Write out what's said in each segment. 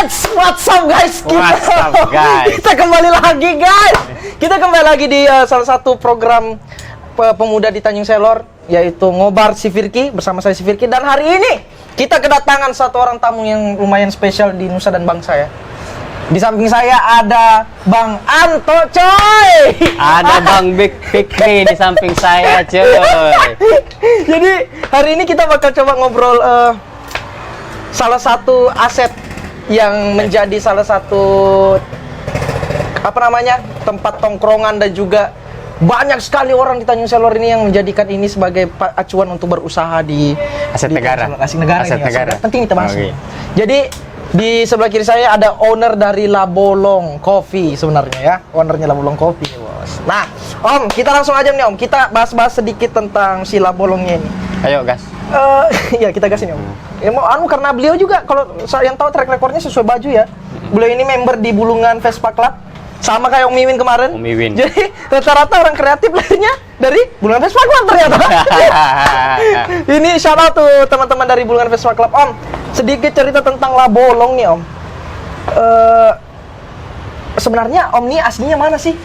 What's up guys? Kita kembali lagi guys. Kita kembali lagi di salah satu program pemuda di Tanjung Selor, yaitu Ngobar si Firky, bersama saya si Firky. Dan hari ini kita kedatangan satu orang tamu yang lumayan spesial di Nusa dan Bangsa ya. Di samping saya ada Bang Anto, coy. Ada Bang Big Fikri di samping saya, coy. Jadi hari ini kita bakal coba ngobrol salah satu aset yang menjadi salah satu tempat tongkrongan, dan juga banyak sekali orang di Tanjung Selor ini yang menjadikan ini sebagai acuan untuk berusaha di aset negara. Aset negara. Penting kita bahas. Okay. Jadi di sebelah kiri saya ada owner dari Labolong Coffee sebenarnya ya. Ownernya Labolong Coffee nih, Bos. Nah, Om, kita langsung aja nih, Om. Kita bahas-bahas sedikit tentang si Labolongnya ini. Ayo, gas. Ya kita gas ini, Om. Ya, karena beliau juga, kalau yang tahu track recordnya sesuai baju ya. Beliau ini member di Bulungan Vespa Club. Sama kayak Om Miwin kemarin. Om Miwin. Jadi rata-rata orang kreatif lahirnya dari Bulungan Vespa Club ternyata. Ini shout out tuh teman-teman dari Bulungan Vespa Club. Om, sedikit cerita tentang Labolong nih, Om. Sebenarnya Om ini aslinya mana sih?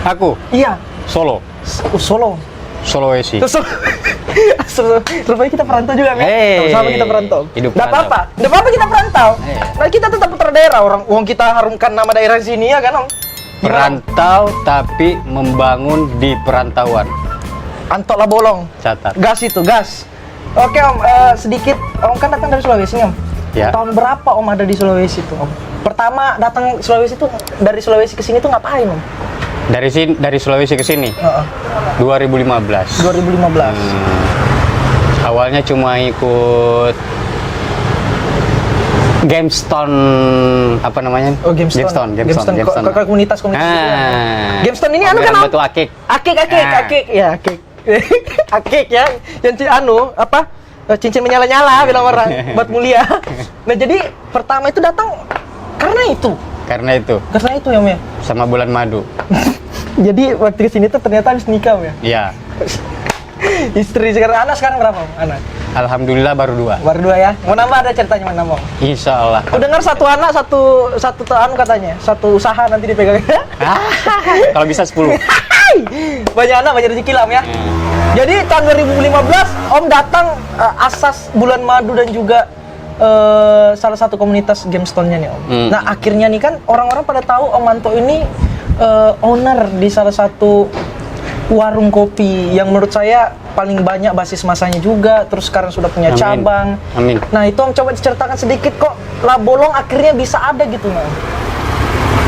Aku? Iya. Solo. Solo. Sulawesi. Rupanya kita perantau juga, men. Sama kita perantau. Hidup Nggak perantau. apa-apa kita perantau. Hey. Nah, kita tetap putra daerah. Uang kita harumkan nama daerah sini ya kan, Om? Perantau tapi membangun di perantauan. Anto Labolong. Catat. Gas itu, gas. Oke, Om, sedikit. Om kan datang dari Sulawesi, Om. Ya. Tahun berapa Om ada di Sulawesi itu, Om? Pertama datang Sulawesi itu, dari Sulawesi ke sini tuh ngapain, Om? Dari Sulawesi ke sini. 2015. 2015. Awalnya cuma ikut Gamestone, apa namanya? Oh, Gamestone. Komunitas itu. Gamestone ini kan batu akik. Akik. Ya, akik. Akik ya. Yang cincin menyala-nyala bilang orang, buat mulia. Nah, jadi pertama itu datang karena itu ya, Om ya. Sama bulan madu. Jadi waktu kesini tuh ternyata habis nikah, Om ya. Iya. Istri sekarang, anak sekarang berapa, Om? Anak? Alhamdulillah baru 2. Baru 2 ya. Mau nambah, ada ceritanya mau nambah? Insya Allah. Aku dengar satu anak satu katanya, satu usaha nanti dipegang. Kalau bisa 10. Banyak anak, banyak rezeki lah, Om ya. Jadi tahun 2015 Om datang asas bulan madu dan juga salah satu komunitas Gamestone-nya nih, Om. Nah, akhirnya nih kan orang-orang pada tahu Om Anto ini owner di salah satu warung kopi yang menurut saya paling banyak basis masanya juga, terus sekarang sudah punya cabang. Amin. Nah, itu Om coba diceritakan sedikit kok Labolong akhirnya bisa ada gitu, Om.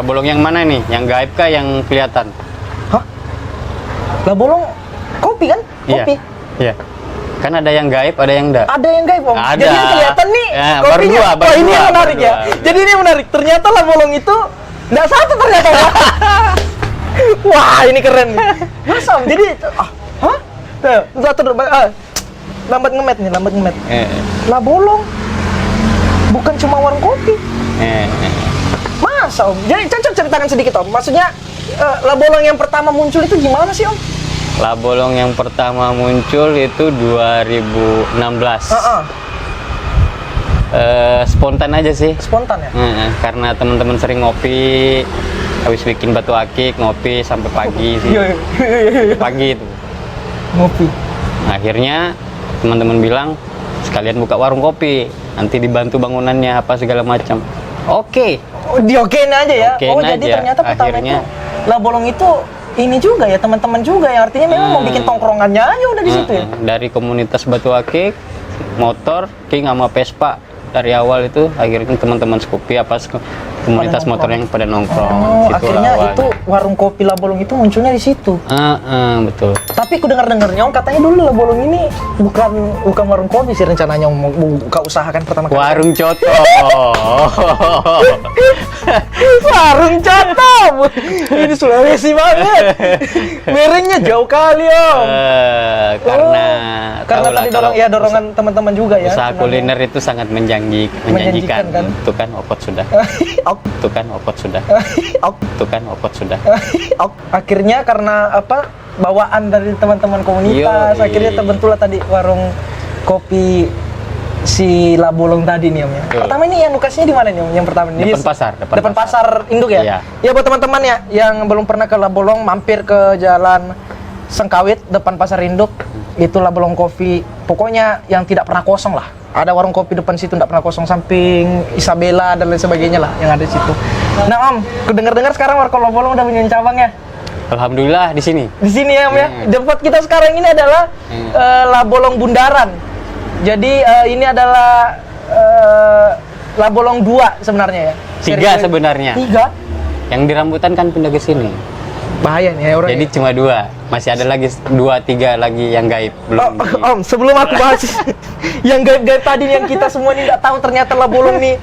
Labolong yang mana nih? Yang gaib kah yang kelihatan? Hah? Labolong kopi kan? Kopi. Iya. Kan ada yang gaib, ada yang enggak. Ada yang gaib, Om. Ada. Jadi yang kelihatan nih ya, kopinya. baru ini dua, yang menarik baru ya. dua. Jadi ini menarik. Ternyata Labolong itu enggak satu ternyata. Wah, ini keren. Masa, Om? Jadi hah? Lambat ngemet. Labolong bukan cuma warung kopi. Masa, Om? Jadi ceritakan sedikit, Om. Maksudnya Labolong yang pertama muncul itu gimana sih, Om? Labolong yang pertama muncul itu 2016. Spontan aja sih. Spontan ya? Karena teman-teman sering ngopi, habis bikin batu akik, ngopi sampai pagi sih. Pagi itu. Ngopi. Akhirnya teman-teman bilang sekalian buka warung kopi, nanti dibantu bangunannya apa segala macam. Oke. Diokein aja ya. Okein jadi aja. ternyata pertama Akhirnya, itu Labolong itu ini juga ya, teman-teman juga yang artinya memang mau bikin tongkrongannya aja udah di situ ya. Dari komunitas batu akik, motor, King sama Vespa. Dari awal itu akhirnya teman-teman Scoopy komunitas motor yang pada nongkrong. Akhirnya awalnya. Itu warung kopi Labolong itu munculnya di situ. Betul. Tapi aku dengar-dengarnya Om katanya dulu Labolong ini bukan warung kopi sih, rencananya mau buka usaha kan pertama kali. Warung coto. Warung coto. Ini Sulawesi banget. Miringnya jauh kali, Om. Karena tadi dorongan teman-teman juga ya. Usaha kuliner itu sangat menjanjikan kan? Itu kan okot sudah. Akhirnya karena bawaan dari teman-teman komunitas, akhirnya terbentuklah tadi warung kopi si Labolong tadi nih Om ya. Betul. Pertama ini yang lokasinya di mana nih Om? Yang pertama ini Depan pasar, depan pasar induk ya. Iya. Ya buat teman-teman ya yang belum pernah ke Labolong, mampir ke Jalan Sengkawit depan pasar induk. Itu Labolong Coffee. Pokoknya yang tidak pernah kosong lah. Ada warung kopi depan situ tidak pernah kosong, samping Isabella dan lain sebagainya lah yang ada di situ. Nah Om, kedengar-dengar sekarang warkop Labolong udah punya cabang ya. Alhamdulillah di sini. Di sini ya Om ya. Tempat kita sekarang ini adalah Labolong Bundaran. Jadi ini adalah Labolong 2 sebenarnya ya. 3 sebenarnya. 3? Yang di rambutan kan pindah ke sini. Bahaya nih ya orang. Jadi cuma 2. Masih ada lagi 2-3 lagi yang gaib belum. Om, sebelum aku bahas yang gaib-gaib tadi yang kita semua ini nggak tahu ternyata Labolong nih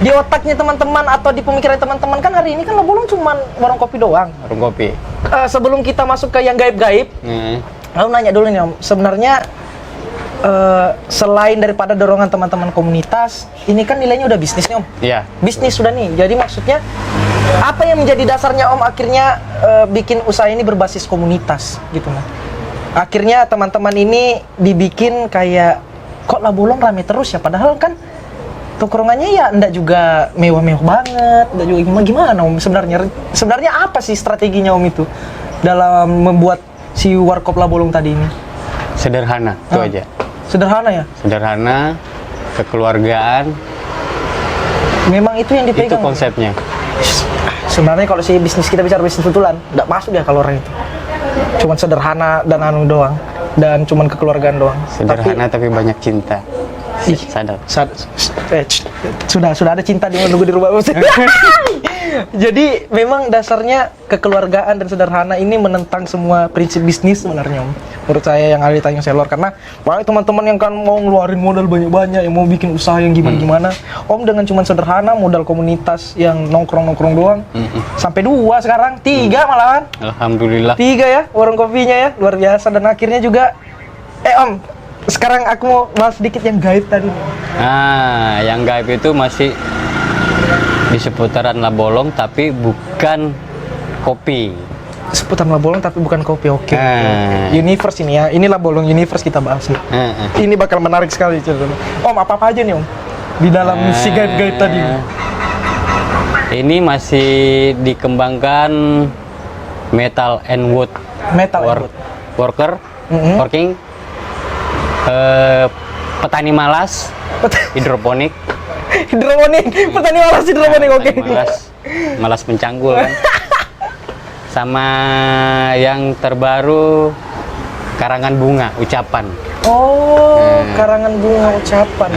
di otaknya teman-teman atau di pemikiran teman-teman kan hari ini kan Labolong cuma warung kopi doang. Warung kopi. Sebelum kita masuk ke yang gaib-gaib, aku nanya dulu nih Om, sebenarnya selain daripada dorongan teman-teman komunitas, ini kan nilainya udah bisnis nih Om. Iya. Bisnis sudah nih. Jadi maksudnya apa yang menjadi dasarnya Om akhirnya bikin usaha ini berbasis komunitas gitu nah. Akhirnya teman-teman ini dibikin kayak kok Labolong rame terus ya padahal kan tongkrongannya ya enggak juga mewah-mewah banget, enggak juga gimana Om sebenarnya. Sebenarnya apa sih strateginya Om itu dalam membuat si warkop Labolong tadi ini? Sederhana, itu aja. Sederhana ya? Sederhana, kekeluargaan. Memang itu yang dipegang. Itu konsepnya. Sebenarnya kalau si bisnis kita bicara bisnis betulan, nggak masuk ya kalau orang itu. Cuman sederhana dan anu doang, dan cuman kekeluargaan doang. Sederhana tapi banyak cinta. Sadar. Sudah ada cinta di menunggu di rumah. Jadi memang dasarnya kekeluargaan dan sederhana ini menentang semua prinsip bisnis sebenarnya Om. Menurut saya yang ada di Tanjung Selor karena banyak teman-teman yang kan mau ngeluarin modal banyak-banyak, yang mau bikin usaha yang gimana-gimana. Om dengan cuma sederhana modal komunitas yang nongkrong-nongkrong doang. Sampai 2 sekarang, 3 malahan. Alhamdulillah. 3 ya warung kopinya ya, luar biasa dan akhirnya juga Om, sekarang aku mau bahas sedikit yang gaib tadi. Nah, yang gaib itu masih di seputaran Labolong tapi bukan kopi. Seputar Labolong tapi bukan kopi, oke. Universe ini ya, ini Labolong Universe kita bahas nih. Ini bakal menarik sekali ceritanya. Om, apa aja nih Om di dalam si gaib-gaib tadi? Ini masih dikembangkan metal and wood. Metal and wood. Worker, working, petani malas, hidroponik. Hidroponik, petani malas hidroponik, oke. Malas mencanggul kan. Sama yang terbaru karangan bunga ucapan. Oh, karangan bunga ucapan.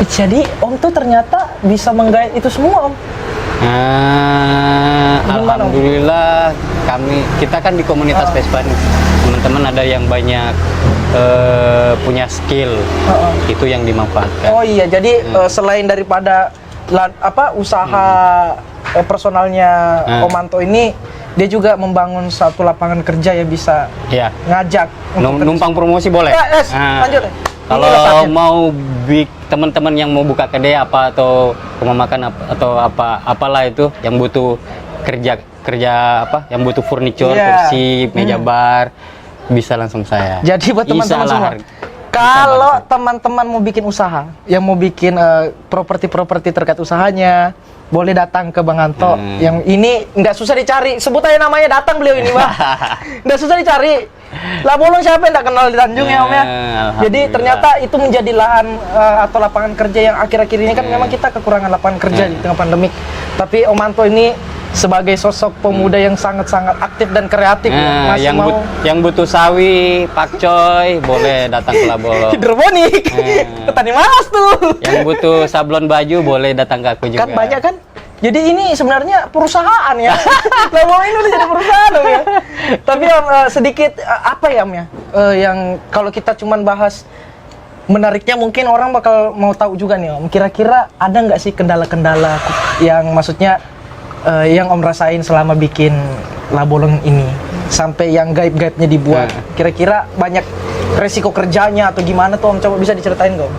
Jadi Om tuh ternyata bisa menggait itu semua Om. Alhamdulillah kita kan di komunitas Vespa nih. Teman-teman ada yang banyak punya skill. Itu yang dimanfaatkan. Oh iya, jadi selain daripada usaha personalnya Om Anto ini, dia juga membangun satu lapangan kerja yang bisa ngajak numpang promosi boleh. Lanjut. Kalau mau teman-teman yang mau buka kedai atau rumah makan atau apalah itu yang butuh kerja yang butuh furniture, kursi, meja bar, bisa langsung saya. Jadi buat teman-teman semua, kalau teman-teman mau bikin usaha, yang mau bikin properti terkait usahanya, boleh datang ke Bang Anto. Yang ini nggak susah dicari, sebut aja namanya, datang beliau ini Bang. Nggak susah dicari. Labolong siapa yang nggak kenal di Tanjung ya Om ya. Jadi ternyata itu menjadi lahan atau lapangan kerja yang akhir-akhir ini kan memang kita kekurangan lapangan kerja di tengah pandemik. Tapi Om Anto ini sebagai sosok pemuda yang sangat-sangat aktif dan kreatif, yang butuh sawi, pakcoy, boleh datang ke Labolong. Hidroponik, petani malas tuh. Yang butuh sablon baju boleh datang ke aku juga. Kan banyak kan? Jadi ini sebenarnya perusahaan ya. Labolong ini udah jadi perusahaan Om ya. Tapi Om, sedikit apa ya Om ya? Yang kalau kita cuman bahas menariknya mungkin orang bakal mau tahu juga nih Om. Kira-kira ada nggak sih kendala-kendala yang maksudnya yang Om rasain selama bikin Labolong ini sampai yang gaib-gaibnya dibuat? Kira-kira banyak resiko kerjanya atau gimana tuh Om? Coba bisa diceritain nggak Om?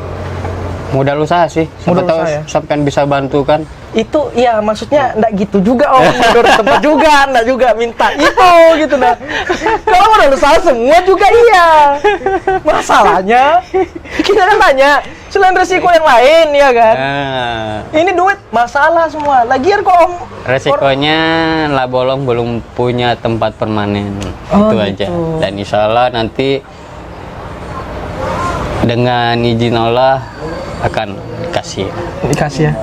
Modal usaha sih, siapa tahu sampean bisa bantu kan? Itu ya maksudnya enggak gitu juga Om, dari tempat juga enggak juga minta itu gitu nah. Kalau modal usaha semua juga iya. Masalahnya kita kan tanya, Selain resiko yang lain ya kan. Nah, Ini duit masalah semua. Lagian kok Om resikonya Labolong belum punya tempat permanen. Oh, Itu gitu. aja. Dan insya Allah nanti dengan izin Allah akan dikasih. dikasih ya.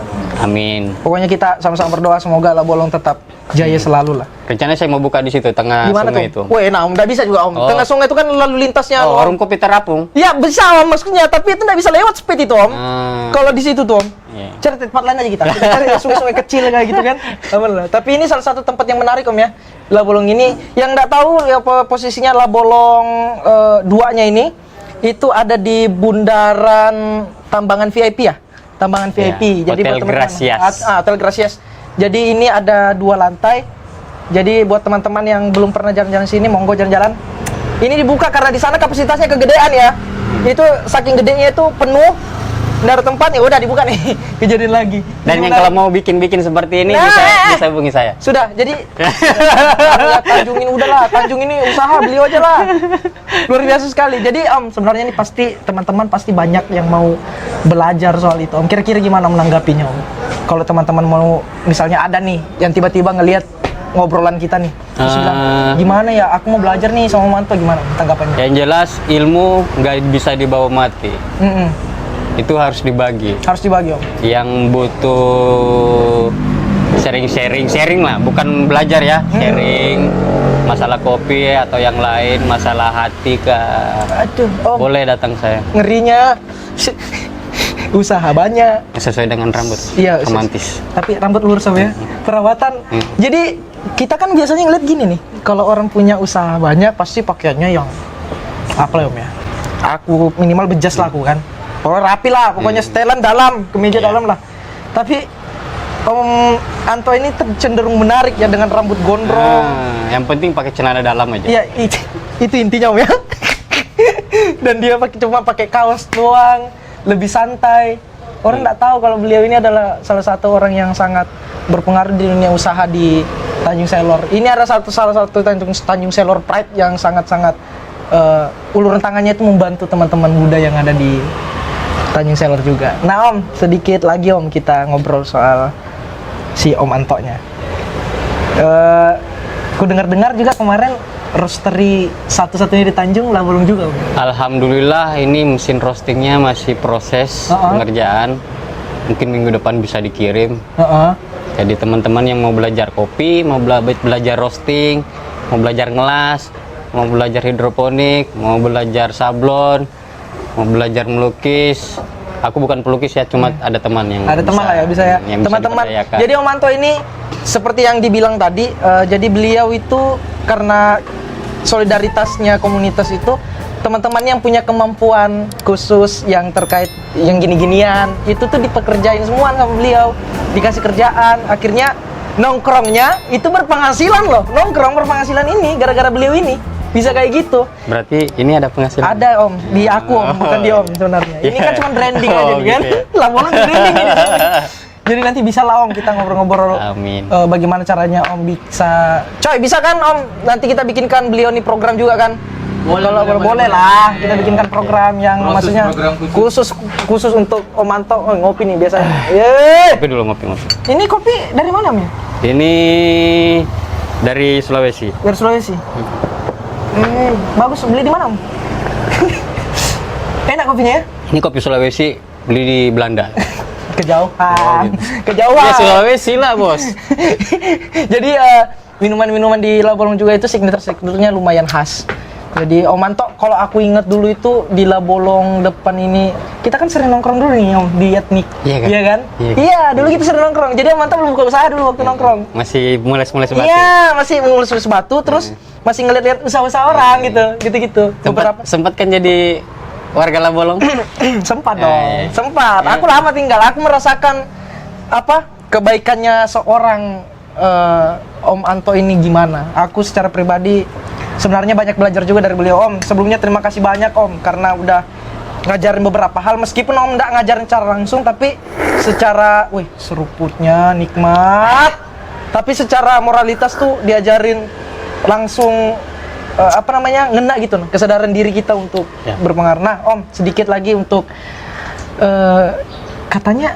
Amin. Pokoknya kita sama-sama berdoa semoga Labolong tetap jaya selalu lah. Rencananya saya mau buka di situ tengah Gimana sungai tuh? itu. Weh, nah Om, nggak bisa juga Om. Oh. Tengah sungai itu kan lalu lintasnya. Oh, Om. warung kopi terapung. Ya bisa Om maksudnya, tapi itu nggak bisa lewat speed itu Om. Kalau di situ tuh Om. Iya. Cari tempat lain aja kita cari sungai-sungai kecil kayak gitu kan. Aman lah. Tapi ini salah satu tempat yang menarik Om ya. Labolong ini yang nggak tahu ya posisinya Labolong duanya ini itu ada di bundaran Tambangan VIP ya. Tambangan VIP. Ya, Hotel buat teman-teman- Gracias. Hotel Gracias. Jadi ini ada 2 lantai. Jadi buat teman-teman yang belum pernah jalan-jalan sini, monggo jalan-jalan. Ini dibuka karena di sana kapasitasnya kegedean ya. Itu saking gedenya itu penuh. Nggak ada tempat ya udah dibuka nih. Kejadian lagi. Dan Ini yang kalau mau bikin seperti ini Nah. bisa hubungi saya. sudah, jadi ya, Tanjung ini udahlah, Tanjung ini usaha beliau aja lah. Luar biasa sekali. Jadi Om, sebenarnya ini pasti teman-teman pasti banyak yang mau belajar soal itu. Om, kira-kira gimana menanggapinya Om? Kalau teman-teman mau misalnya ada nih yang tiba-tiba ngelihat ngobrolan kita nih, terus bilang, gimana ya? Aku mau belajar nih sama Manto, gimana tanggapannya? Yang jelas ilmu nggak bisa dibawa mati. Mm-mm. Itu harus dibagi. Harus dibagi Om. Yang butuh sharing lah, bukan belajar ya, sharing masalah kopi atau yang lain, masalah hati Aduh, Om. boleh datang saya. Ngerinya usaha banyak. Sesuai dengan rambut. Iya, romantis. Tapi rambut lurus Om ya. Perawatan. Jadi kita kan biasanya ngeliat gini nih, kalau orang punya usaha banyak pasti pakaiannya yang apa ya Om ya? Aku minimal bejas lah aku kan. Pokoknya rapi lah, pokoknya setelan dalam, kemeja dalam lah. Tapi Om Anto ini cenderung menarik ya dengan rambut gondrong. Yang penting pakai celana dalam aja. Iya, itu intinya Om ya. Dan dia cuma pakai kaos doang, lebih santai. Orang nggak tahu kalau beliau ini adalah salah satu orang yang sangat berpengaruh di dunia usaha di Tanjung Selor. Ini ada salah satu Tanjung Selor Pride yang sangat-sangat uluran tangannya itu membantu teman-teman muda yang ada di Tanjung Selor juga. Nah Om, sedikit lagi Om kita ngobrol soal si Om Antonya. Ku dengar-dengar juga kemarin roastery satu-satunya di Tanjung Labolong juga Om. Alhamdulillah ini mesin roastingnya masih proses pengerjaan. Mungkin minggu depan bisa dikirim. Jadi teman-teman yang mau belajar kopi, mau belajar roasting, mau belajar ngelas, mau belajar hidroponik, mau belajar sablon, mau belajar melukis. Aku bukan pelukis ya, cuma ada teman yang ada teman lah ya bisa ya. yang bisa Teman-teman. diperdayakan. Jadi Om Anto ini seperti yang dibilang tadi, jadi beliau itu karena solidaritasnya komunitas itu, teman-teman yang punya kemampuan khusus yang terkait yang gini-ginian itu tuh dipekerjain semua sama beliau, dikasih kerjaan, akhirnya nongkrongnya itu berpenghasilan loh. Nongkrong berpenghasilan ini gara-gara beliau ini bisa kayak gitu. Berarti ini ada penghasilan? Ada Om, di aku Om, bukan di Om sebenarnya. Ini kan cuma branding aja nih kan. Gitu ya. Labolong branding ini. Jadi nanti bisa lah Om kita ngobrol-ngobrol. Amin. Bagaimana caranya Om bisa, coy bisa kan Om? Nanti kita bikinkan beliau nih program juga kan? Boleh lah, kita bikinkan program yang maksudnya khusus untuk Om Anto. Ngopi nih biasanya. Kopi dulu, ngopi. Ini kopi dari mana Om ya? Ini dari Sulawesi. Dari Sulawesi. Bagus, beli di mana Om? Enak kopinya ya? Ini kopi Sulawesi, beli di Belanda. Kejauhan. Ya Sulawesi lah bos. Jadi minuman-minuman di Labolong juga itu signature-nya lumayan khas. Jadi Om Anto, kalau aku ingat dulu itu di Labolong depan ini, kita kan sering nongkrong dulu nih Om, di etnik. Iya kan? Iya kan? Iya, dulu kita sering nongkrong. Jadi Om Anto belum buka usaha dulu waktu nongkrong. Masih mulai sebatu. Iya, masih mulus-mulus batu, terus masih ngeliat-liat usaha-usaha orang gitu. Sempat kan jadi warga Labolong? Sempat dong, sempat. Aku lama tinggal, aku merasakan kebaikannya seorang Om Anto ini gimana. Aku secara pribadi sebenarnya banyak belajar juga dari beliau Om. Sebelumnya terima kasih banyak Om karena udah ngajarin beberapa hal, meskipun Om nggak ngajarin secara langsung, tapi secara, seruputnya nikmat. Tapi secara moralitas tuh diajarin langsung ngena gitu, kesadaran diri kita untuk berpengaruh. Nah Om, sedikit lagi untuk katanya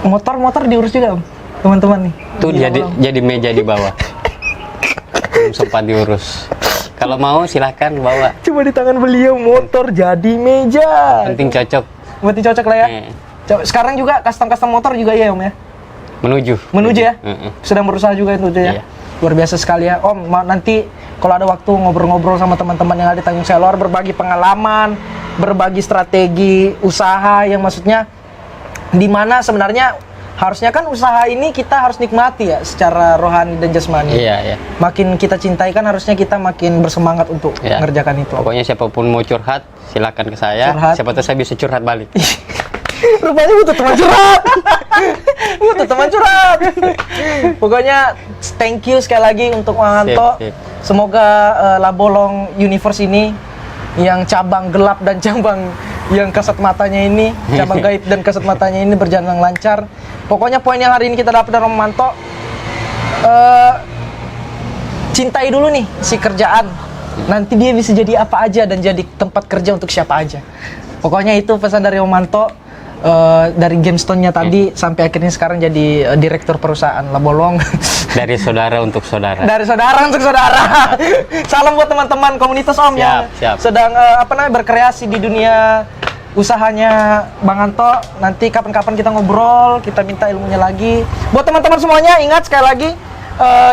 motor diurus juga Om, teman-teman nih. Tuh jadi meja di bawah. Belum sempat diurus. Kalau mau silahkan bawa. Cuma di tangan beliau motor jadi meja. Penting cocok. Berarti cocok lah ya. Sekarang juga custom motor juga ya Om ya. Menuju ya. Sedang berusaha juga itu ya. Iya. Luar biasa sekali ya Om. Nanti kalau ada waktu ngobrol-ngobrol sama teman-teman yang ada di Tanjung Selor, berbagi pengalaman, berbagi strategi usaha yang maksudnya di mana sebenarnya harusnya kan usaha ini kita harus nikmati ya secara rohani dan jasmani. Iya. Makin kita cintai kan harusnya kita makin bersemangat untuk mengerjakan itu. Pokoknya siapapun mau curhat, silakan ke saya. Siapa tahu saya bisa curhat balik. Rupanya butuh teman curhat. Butuh teman curhat. Pokoknya thank you sekali lagi untuk Mang Anto. Semoga Labolong Universe ini yang cabang gelap dan cabang yang kasat matanya ini, cabang gaib dan kasat matanya ini berjalan lancar. Pokoknya poin yang hari ini kita dapat dari Mang Anto, cintai dulu nih si kerjaan. Nanti dia bisa jadi apa aja dan jadi tempat kerja untuk siapa aja. Pokoknya itu pesan dari Om Anto. Dari GameStone-nya tadi sampai akhirnya sekarang jadi direktur perusahaan Labolong. Dari saudara untuk saudara. Dari saudara untuk saudara. Salam buat teman-teman komunitas Om yang sedang berkreasi di dunia usahanya Bang Anto. Nanti kapan-kapan kita ngobrol, kita minta ilmunya lagi. Buat teman-teman semuanya, ingat sekali lagi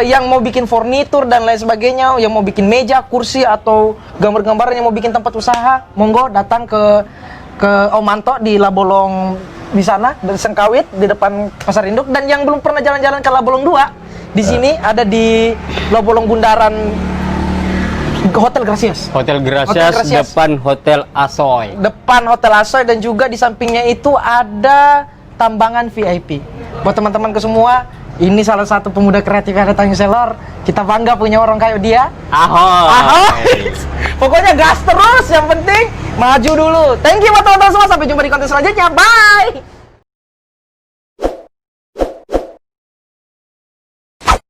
yang mau bikin furnitur dan lain sebagainya, yang mau bikin meja, kursi atau gambar-gambaran, yang mau bikin tempat usaha, monggo datang ke Om Anto di Labolong di sana, di Sengkawit di depan Pasar Induk. Dan yang belum pernah jalan-jalan ke Labolong 2, di sini ada di Labolong Bundaran Hotel Gracias. Hotel Gracias depan Hotel Asoy. Depan Hotel Asoy dan juga di sampingnya itu ada tambangan VIP. Buat teman-teman ke semua, ini salah satu pemuda kreatif yang ada Tanjung Selor. Kita bangga punya orang kayak dia. Ahoy. Pokoknya gas terus, yang penting maju dulu. Thank you buat teman-teman semua, sampai jumpa di konten selanjutnya. Bye.